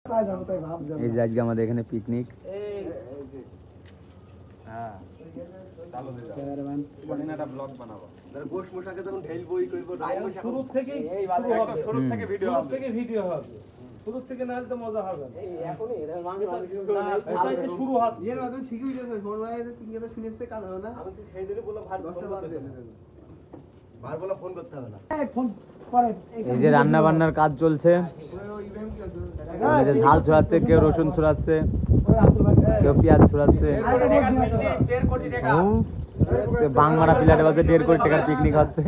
এই যে আজকে আমাদের এখানে পিকনিক। শুরু থেকে না হলে তো মজা হবে শুরু এই যে রান্না বান্নার কাজ চলছে, ঝাল ছড়াচ্ছে, কেউ রসুন ছড়াচ্ছে, কেউ পেঁয়াজ ছড়াচ্ছে। বাংমারা প্লেটে বাজে 1.5 কোটি টাকার পিকনিক হচ্ছে।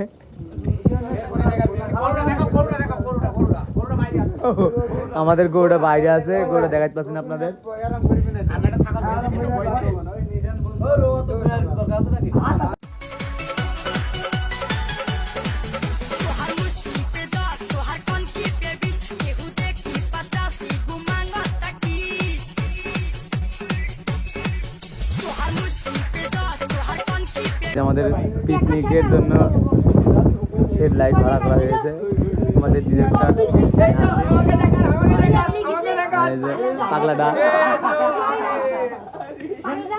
আমাদের গরুটা বাইরে আছে, গরুটা দেখাতে পাচ্ছেন আপনাদের। আমাদের পিকনিকের জন্য শেড লাইট ভাড়া করা হয়েছে। আমাদের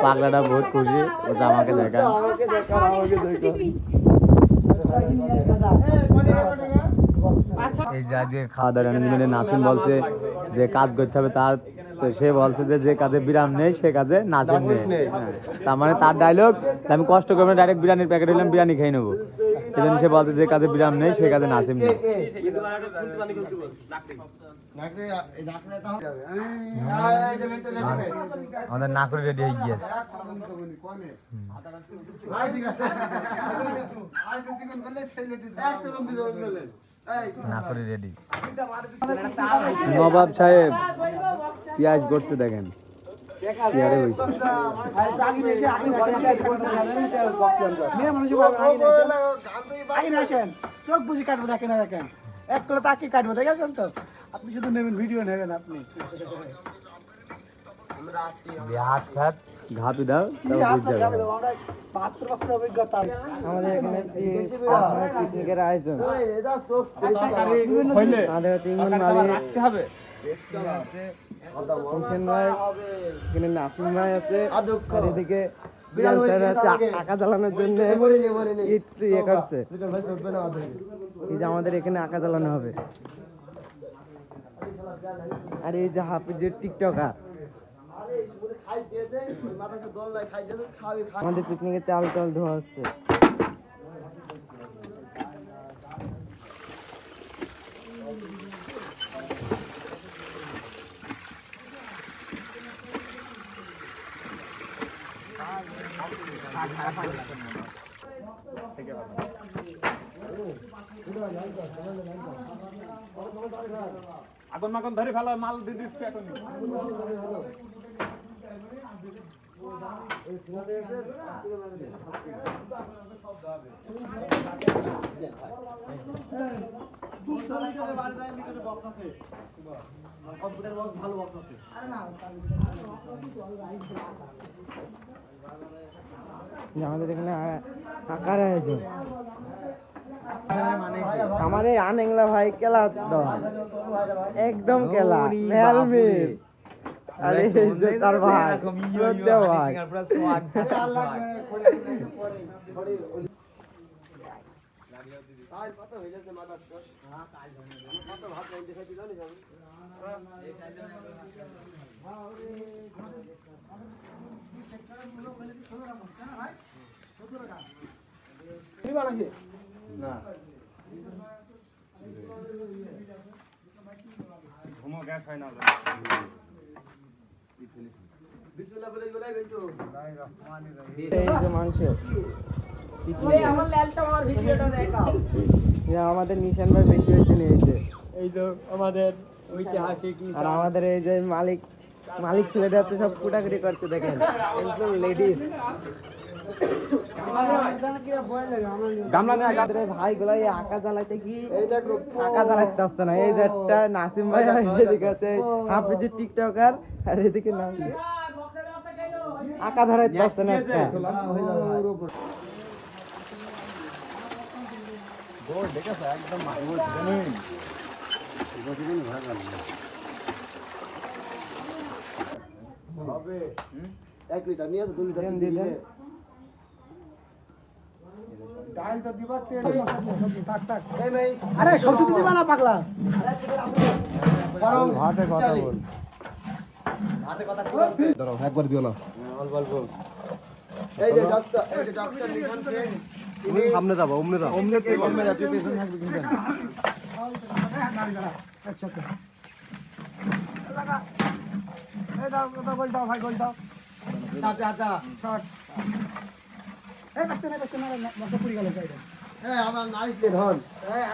পাগলাটা বহুত খুশি, ওটা আমাকে দেখা। এই যে আজকে খাওয়া দাওয়া ম্যানেজমেন্টে নাসিম বলছে যে কাজ করতে হবে তার, তো সে বলছে যে কাজে বিরাম নেই সে কাজে নাসিম নেই। তার মানে তার ডায়লগ, আমি কষ্ট করে ডাইরেক্ট বিরিয়ানির প্যাকেট হলাম, বিরিয়ানি খেয়ে নেবো। সেজন্য সে বলছে যে কাজে বিরাম নেই সে কাজে নাসিম নেই। আমাদের নাকুরি রেডি হয়ে গিয়েছে। নাকুরি রেডি। নবাব সাহেব পেঁয়াজ করছে দেখেন। চোখ বুঝি কাটবো, দেখেন দেখেন এক করে তাকে কাটবো, দেখেছেন তো? আপনি শুধু নেবেন, ভিডিও নেবেন আপনি। ঘাপি দাও, অভিজ্ঞতা আমাদের এখানে পিকনিকের আয়োজন। নাসিম ভাই আছে, এদিকে আঁকা জ্বালানোর জন্য ইয়ে করছে। এই যে আমাদের এখানে আঁকা জ্বালানো হবে। আর এই যে হাফিজের টিকটকার। আমাদের পিকনিকে চাল চাল ধোয়া হচ্ছে। আগুন মাখন ধরে ফেলা, মাল দিয়ে দিচ্ছি এখন। আমাদের এখানে আঁকার আয়োজন। আমার এই আনেংলা ভাই কেলা একদম কেলা মেলমিস। আরে তার ভাই ভাই না ঘুমো গ্যাস হয় না। আমাদের নিশান ভাই বেশি বেশি নিয়েছে। এই তো আমাদের ঐতিহাসিক, আর আমাদের এই যে মালিক ছেলেটা হচ্ছে সব কুটাকুটি করছে দেখেন, একদম লেডিস। ভাই গুলো আঁকা জ্বালাইতে কি আঁকা জ্বালাইতে আসছে না। এই যে একটা নাসিম ভাই এদিকে আছে হাফিজের টিকটকার, আর এদিকে নাম আঁকা ধরাইতে আসছে না একটা। 1 লিটার নিয়ে 2 লিটার দিলে ডাল তো দিবা তেল থাক থাক আরে সবজি তো দিবা না পাগলা ভাতে কথা বল ধরো একবার দিও না এই যে ডক্টর নিশান সে তুমি সামনে যাবা ওমনে যাও ওমনে যা তুই পেছনে থাকবি কিন্তু একসাথে এই দাও গোল দাও ভাই গোল দাও আচ্ছা আচ্ছা শট এই বাচ্চা না বাচ্চা পুরি গেল সাইডে এই আমার নাইস লে ধন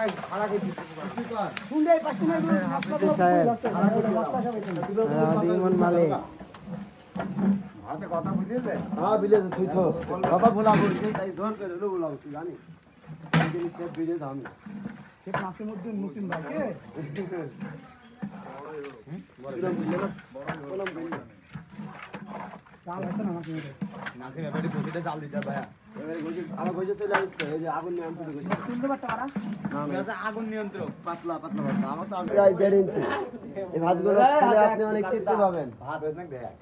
এই ভাড়া কে দিছিস কর শুন দে বাচ্চা না ইমন মালিক হাতে কথা বুঝিলে হ্যাঁ বিলে তুই তো কথা বলা বলছিস তাই ধর করে লো বলা তুই জানি এই জিনিস সব বিলে দাম সে নাসিমউদ্দিন মুসলিম ভাই কে চাল আছে না নাসিম নাসিম এবারে বসিতে চাল দিতে ভাইয়া আমার বসে চলে আসছে এই যে আগুন নিয়ে আনতে গেছে তুলতে পারতে পারা আগুন নিয়ন্ত্রক পাতলা পাতলা পাতলা আমার তো প্রায় 1.5 ইঞ্চি এই ভাতগুলো খেলে আপনি অনেক তৃপ্তি পাবেন ভাত হয়েছে না দেখ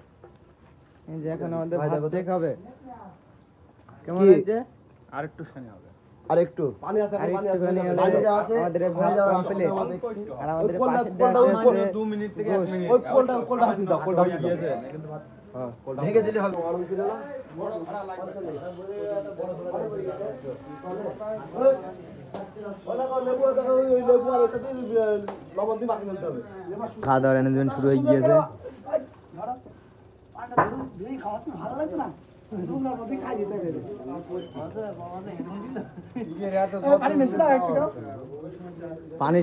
এই যে এখন আমাদের ভাত চেক হবে কেমন কি? হয়েছে আরেকটু শানি হবে আর একটু পানি আছে আর পানি আছে একটুখানি হলে পানি যা আছে আমাদের হয়ে ভাত যাওয়ার কমপ্লিট আশা দেখছি। আর আমাদের ওই পাশের কোলটা দেওয়া আছে 2 মিনিট থেকে 1 মিনিট ওই কোলটা হাতে দাও কোলটা হাতে দাও হ্যাঁ কোলটা ঢেকে দিলে হবে গরম ছিল না লবণ দিয়ে মাখিয়ে ফেলতে হবে খাওয়া দাওয়ার অ্যারেঞ্জমেন্ট শুরু হয়ে গিয়েছে ধরো পাটা ধুই খাওয়াতে ভালো লাগছে না তোমরা মধ্যে খাই দিতে হবে পানি নিচে দাও একটু পানি